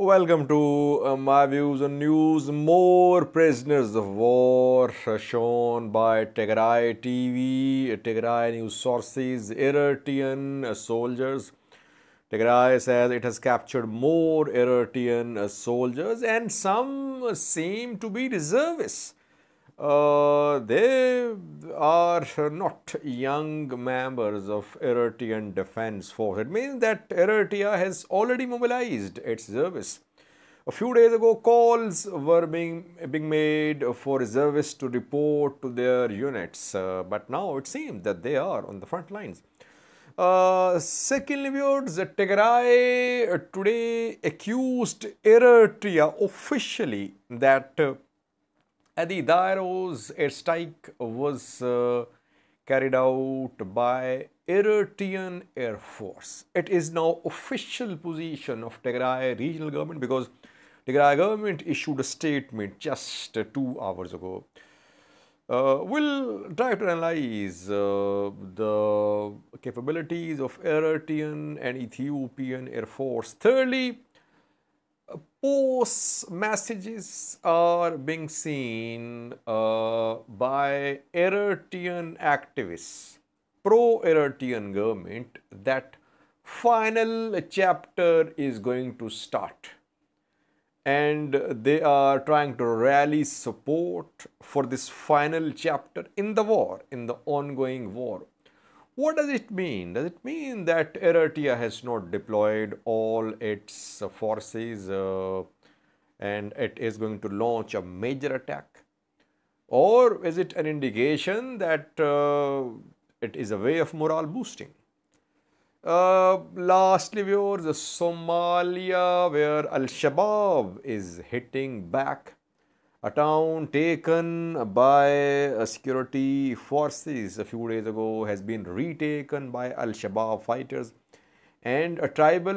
Welcome to my views on news. More prisoners of war shown by Tigray TV, Tigray news sources, Eritrean soldiers. Tigray says it has captured more Eritrean soldiers and some seem to be reservists. They are not young members of Eritrean Defense Force. It means that Eritrea has already mobilized its reservists. A few days ago, calls were being made for reservists to report to their units, but now it seems that they are on the front lines. Secondly, viewers, Tigray today accused Eritrea officially that Adi Daero's airstrike was carried out by Eritrean Air Force. It is now official position of Tigray regional government because Tigray government issued a statement just 2 hours ago. We'll try to analyze the capabilities of Eritrean and Ethiopian Air Force. Thirdly, post messages are being seen by Eritrean activists, pro-Eritrean government, that final chapter is going to start. And they are trying to rally support for this final chapter in the war, in the ongoing war. What does it mean? Does it mean that Eritrea has not deployed all its forces and it is going to launch a major attack? Or is it an indication that it is a way of morale boosting? Lastly, viewers, Somalia, where Al-Shabaab is hitting back. A town taken by security forces a few days ago has been retaken by Al-Shabaab fighters, and a tribal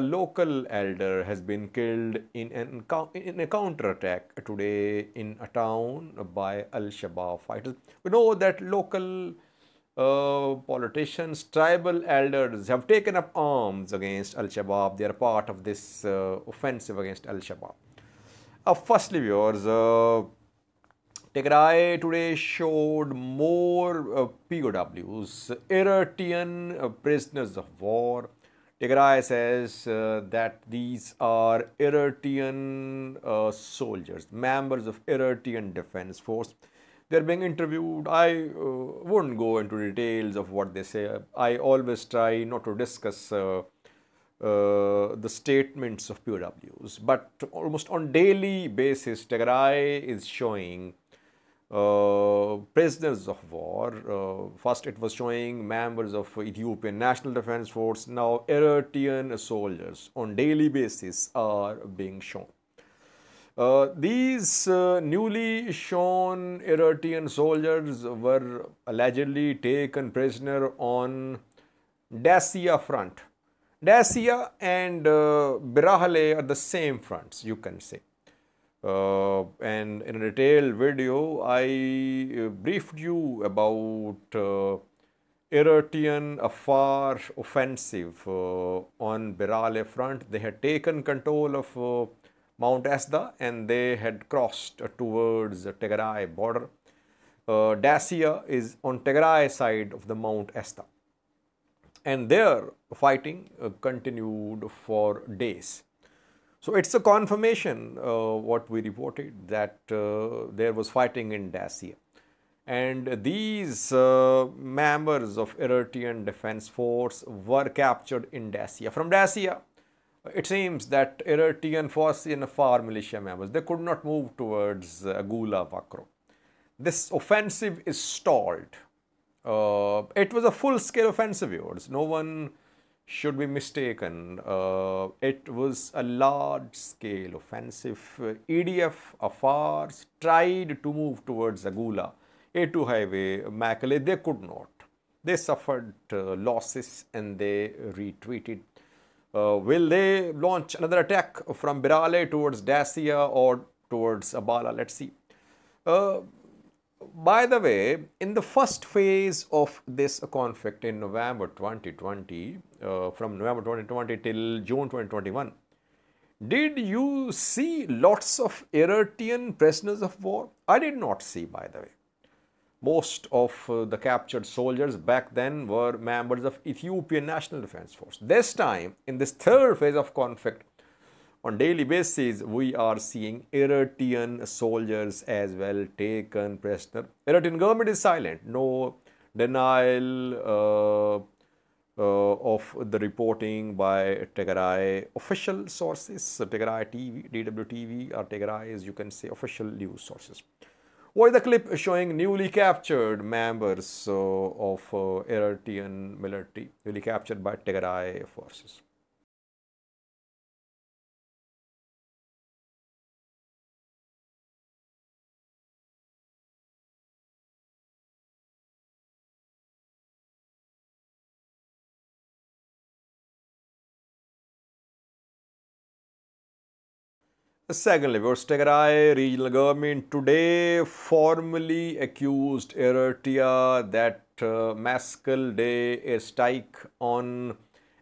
local elder has been killed in a counterattack today in a town by Al-Shabaab fighters. We know that local politicians, tribal elders have taken up arms against Al-Shabaab. They are part of this offensive against Al-Shabaab. Firstly, viewers, Tigray today showed more POWs, Eritrean prisoners of war. Tigray says that these are Eritrean soldiers, members of Eritrean Defense Force. They're being interviewed. I wouldn't go into details of what they say. I always try not to discuss the statements of POWs, but almost on daily basis, Tigray is showing prisoners of war. First, it was showing members of Ethiopian National Defense Force. Now, Eritrean soldiers on daily basis are being shown. These newly shown Eritrean soldiers were allegedly taken prisoner on Dacia front. Dacia and Birahale are the same fronts, you can say. And in a detailed video, I briefed you about Eritrean Afar offensive on Birahale front. They had taken control of Mount Esda and they had crossed towards the Tigray border. Dacia is on Tigray side of the Mount Esda. And their fighting continued for days. So it's a confirmation what we reported, that there was fighting in Dacia. And these members of Eritrean Defense Force were captured in Dacia. From Dacia, it seems that Eritrean forces and Afar militia members, they could not move towards Agula Vakro. This offensive is stalled. It was a full-scale offensive, viewers. No one should be mistaken. It was a large-scale offensive. EDF, Afars tried to move towards Agula, A2 highway, Makale. They could not. They suffered losses and they retreated. Will they launch another attack from Birale towards Dacia or towards Abala? Let's see. By the way, in the first phase of this conflict in November 2020, from November 2020 till June 2021, Did you see lots of Eritrean prisoners of war? I did not see, by the way. Most of the captured soldiers back then were members of Ethiopian National Defense Force. This time, in this third phase of conflict, on daily basis, we are seeing Eritrean soldiers as well taken prisoner. Eritrean government is silent. No denial of the reporting by Tigray official sources, Tigray TV, DWTV, or Tigray is, you can say, official news sources. What is the clip showing newly captured members of Eritrean military, newly captured by Tigray forces? Secondly, Tigray regional government today formally accused Eritrea that Maskell Day airstrike on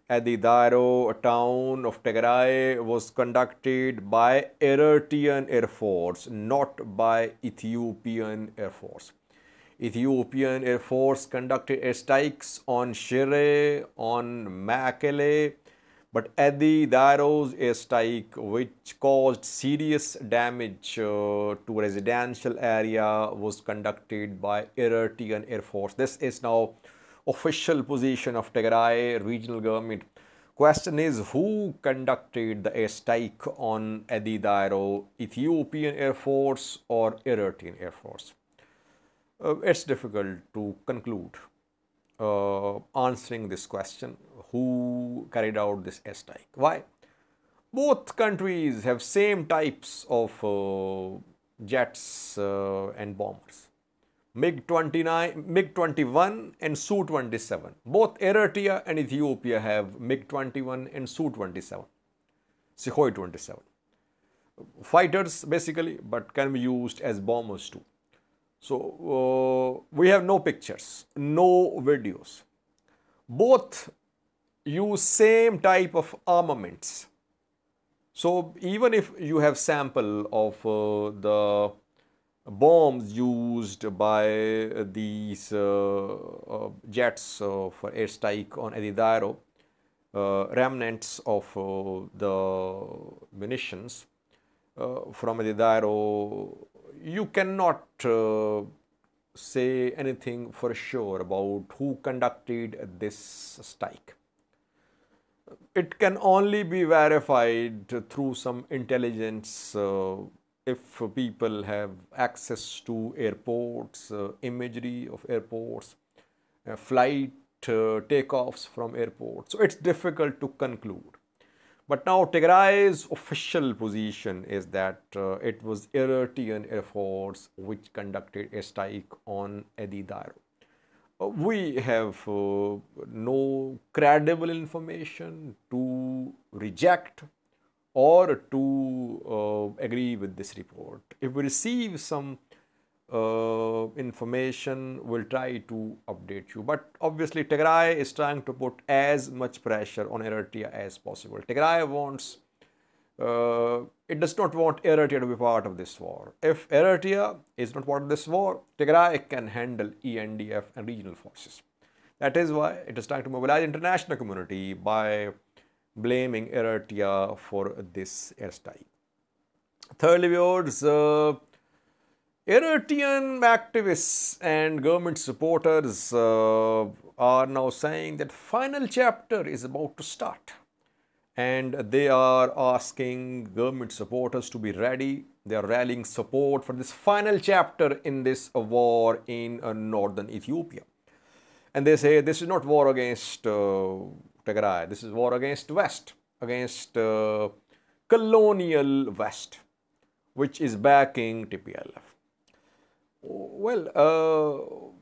Adi Daero, a town of Tigray, was conducted by Eritrean Air Force, not by Ethiopian Air Force. Ethiopian Air Force conducted airstrikes on Shire, on Mekelle, but Adi Daero's airstrike, which caused serious damage to residential area, was conducted by Eritrean Air Force. This is now official position of Tigray regional government. Question is, who conducted the airstrike on Adi Daero, Ethiopian Air Force or Eritrean Air Force? It's difficult to conclude answering this question, who carried out this airstrike. Why? Both countries have same types of jets and bombers. MiG-29, MiG-21 and Su-27. Both Eritrea and Ethiopia have MiG-21 and Su-27, Sukhoi-27. Fighters basically, but can be used as bombers too. So we have no pictures, no videos. Both use same type of armaments. So even if you have sample of the bombs used by these jets for airstrike on Adi Daero, remnants of the munitions from Adi Daero, you cannot say anything for sure about who conducted this strike. It can only be verified through some intelligence if people have access to airports, imagery of airports, flight takeoffs from airports. So it's difficult to conclude. But now Tigray's official position is that it was Eritrean Air Force which conducted a strike on Adi Daero. We have no credible information to reject or to agree with this report. If we receive some information, we'll try to update you. But obviously, Tigray is trying to put as much pressure on Eritrea as possible. Tigray wants, it does not want Eritrea to be part of this war. If Eritrea is not part of this war, Tigray can handle ENDF and regional forces. That is why it is trying to mobilize international community by blaming Eritrea for this airstrike. Thirdly, viewers, Eritrean activists and government supporters are now saying that final chapter is about to start, and they are asking government supporters to be ready. They are rallying support for this final chapter in this war in northern Ethiopia. And they say this is not war against Tigray, this is war against West, against colonial West, which is backing TPLF. Well,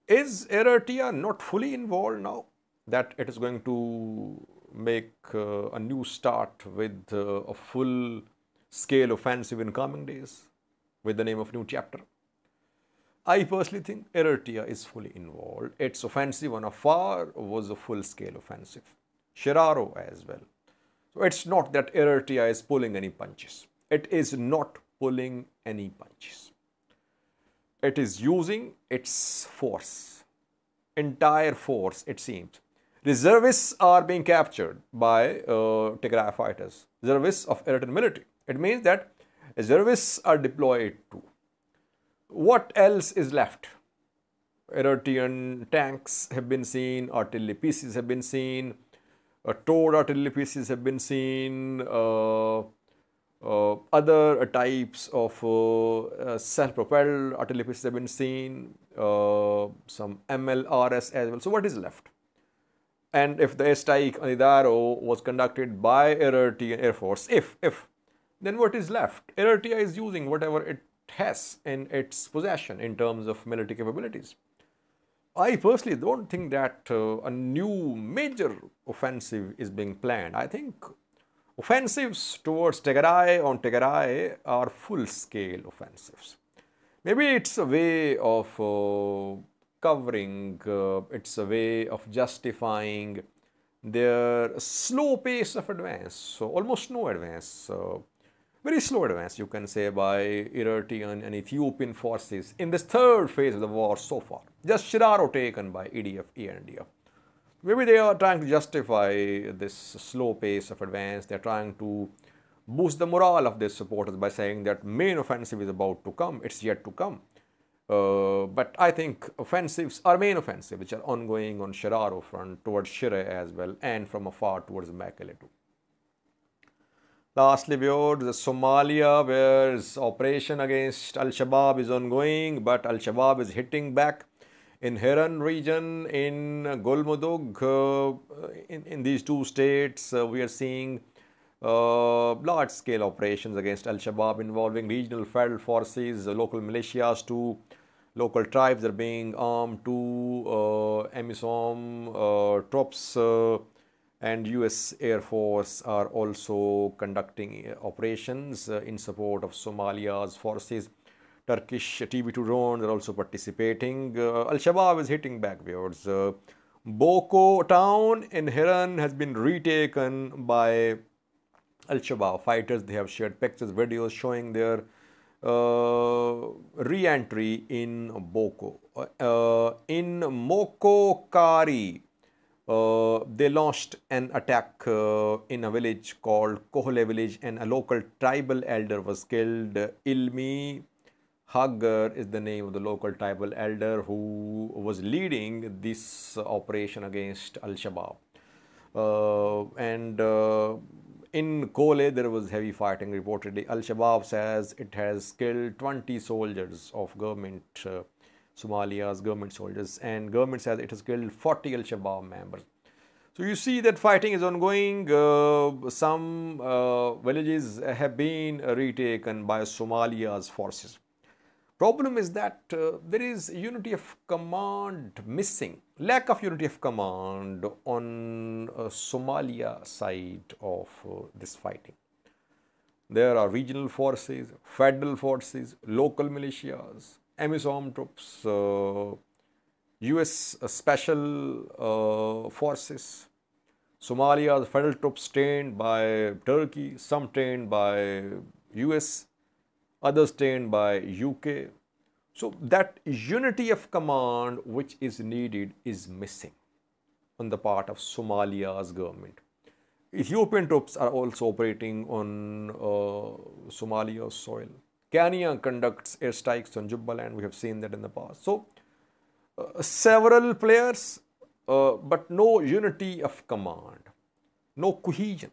is Eritrea not fully involved now that it is going to make a new start with a full-scale offensive in coming days with the name of new chapter? I personally think Eritrea is fully involved. Its offensive on Afar was a full-scale offensive. Shiraro as well. So it's not that Eritrea is pulling any punches. It is not pulling any punches. It is using its force, entire force, it seems. Reservists are being captured by Tigray fighters, reservists of Eritrean military. It means that reservists are deployed too. What else is left? Eritrean tanks have been seen, artillery pieces have been seen, towed artillery pieces have been seen, other types of self-propelled artillery pieces have been seen, some MLRS as well. So what is left? And if the airstrike Adi Daero was conducted by Eritrean Air Force, then what is left? Eritrea is using whatever it has in its possession in terms of military capabilities. I personally don't think that a new major offensive is being planned. I think offensives towards Tigray are full-scale offensives. Maybe it's a way of covering, it's a way of justifying their slow pace of advance. So almost no advance, very slow advance, you can say, by Eritrean and Ethiopian forces in this third phase of the war so far. Just Shiraro taken by EDF, ENDF. Maybe they are trying to justify this slow pace of advance. They are trying to boost the morale of their supporters by saying that main offensive is about to come, it's yet to come. But I think offensives are main offensive, which are ongoing on Shiraro front towards Shire as well, and from afar towards Mekelle too. Lastly, viewers, Somalia, where operation against Al-Shabaab is ongoing, but Al-Shabaab is hitting back in Hiiraan region, in Golmudug, in these two states. We are seeing large-scale operations against Al-Shabaab involving regional federal forces, local militias too. Local tribes are being armed too. AMISOM troops and US Air Force are also conducting operations in support of Somalia's forces. Turkish TV2 drones are also participating. Al-Shabaab is hitting back, viewers. Boco town in Hiiraan has been retaken by Al-Shabaab fighters. They have shared pictures, videos showing their re-entry in Boco. In Mokokari, they launched an attack in a village called Kohole village, and a local tribal elder was killed. Ilmi Hagar is the name of the local tribal elder who was leading this operation against Al-Shabaab. In Kohole, there was heavy fighting reportedly. Al-Shabaab says it has killed 20 soldiers of government, Somalia's government soldiers, and government says it has killed 40 Al-Shabaab members. So you see that fighting is ongoing. Some villages have been retaken by Somalia's forces. Problem is that there is unity of command missing, lack of unity of command on Somalia side of this fighting. There are regional forces, federal forces, local militias, AMISOM troops, US special forces, Somalia's federal troops trained by Turkey, some trained by US, others trained by UK. So that unity of command which is needed is missing on the part of Somalia's government. Ethiopian troops are also operating on Somalia's soil. Kenya conducts airstrikes on Jubaland. We have seen that in the past. So several players, but no unity of command, no cohesion.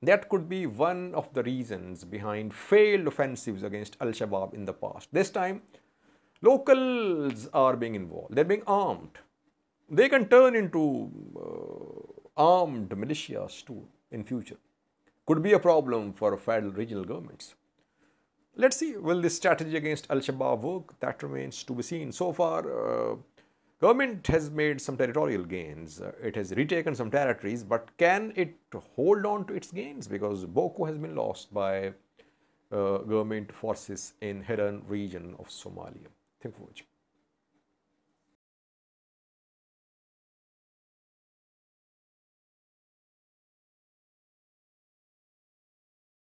That could be one of the reasons behind failed offensives against Al-Shabaab in the past. This time, locals are being involved. They're being armed. They can turn into armed militias too in future. Could be a problem for federal regional governments. Let's see, will this strategy against Al-Shabaab work? That remains to be seen. So far, government has made some territorial gains. It has retaken some territories, but can it hold on to its gains? Because Boco has been lost by government forces in Hiiraan region of Somalia. Thank you for watching.